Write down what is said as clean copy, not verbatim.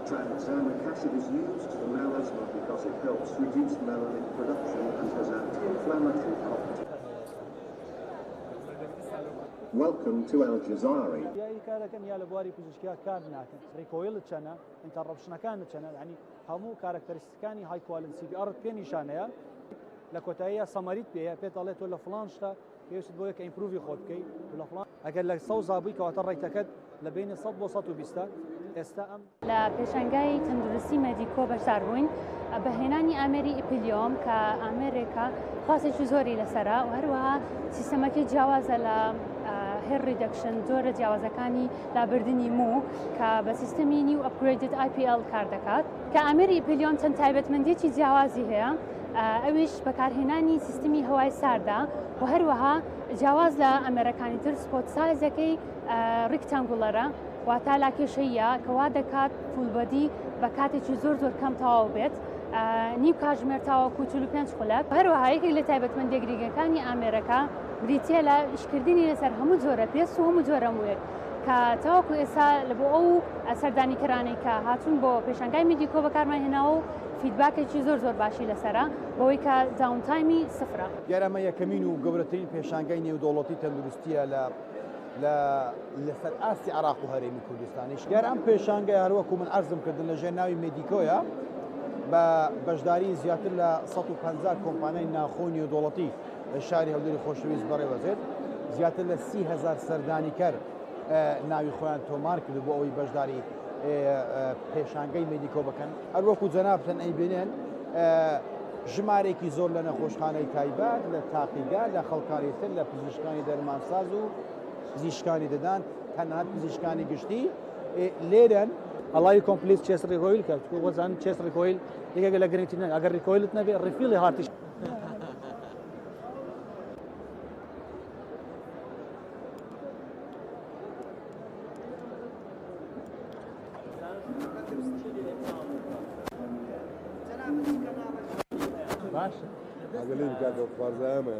Tranexamic acid is used for melasma because it helps reduce melanin production and has anti-inflammatory properties. Welcome to Al Jazari. يا كاركن يا لبواري بزشكيا كارناك ريكويل تشنا انتربشنا كان تشنا يعني همو كاركترستيكاني هاي كواليتي بأرض بيني شانيا لكوتايا سماريت بيها بيطالت ولا فلانشتا يوسد بويك امبروفي خودكي ولا فلان اگر لك صوزا بيك وترى تكد لبين صد وسط وبيستا استام لا بيشانغاي تندرسي ميديكو بشاروين بهناني امري ابيليوم كامريكا خاصه زوري لسرا وهروها سيستمكي جواز لا هير ريدكشن زور جوازەکانی لابردنی مو کە بە سیستەمی نیو ئەپگرێدد IPL کار دەکات کە ئامێری ئیپلیۆن چەند تایبەتمەندێکی جیاوازی هەیە ئەویش بەکارهێنانی سیستمی هەوای ساردا و هەروەها جیاواز لە ئەمێرەکانی تر سپۆت سایزەکەی ڕیکتانگوڵەرە واتە لاکێشەیە کەوا دەکات فولبەدی بە کاتێکی زۆر کەم تەواو بێت نیو کاژمێر تاوەکو 45 خولەک هەروەها یەکێک لە تایبەتمەندی گریگەکانی ئامێرەکە بریتە لە ئیشکردنی لەسەر هەموو جۆرە پێست و هەموو جۆرە موێک کە تاوەکو ئێستا لە بۆ ئەو سەردانیکەرانەی کە هاتوون بۆ پێشانگای میدیکۆ بەکارمان هێناوە و فیدباکێکی زۆر باشی لەسەرە بەوەی کە داونتایمی سفرە. گەرەمە یەکەمین و گەورەترین پێشانگای نێودەوڵەتی تەندروستیە لەسەر ئاستی عێراق و هەرێمی کوردستانیش. گەر ئەم پێشانگای هەروەکو من عەرزم کردن لەژێر ناوی میدیکۆیە بە بەشداری زیاتر لە 150 کۆمپانیای ناوخۆ نێودەوڵەتی لە شاری هەولێری خۆشەویست بەڕێوەزێت زیاتر لە 30,000 سەردانیکەر ناوی خۆیان تۆمار کرد بۆ ئەوەی بەشداری پێشانگەی میدیکۆ بکەن. هەروەکو جەنابتان ئەیبینێن ژمارێکی زۆر لە نەخۆشخانەی تایبەت لە تاقیگا لە خەڵکاری تر لە پزیشکانی دەرمانساز و پزیشکانی دەدان تەنها پزیشکانی گشتی لێرەن الله كومبليت تشيس ريكويل كات وزن تشيس ريكويل يجي لا جرينتين اگر ريكويل تنبي ريفيل هارتش ماشي هذا اللي قاعد فرزامه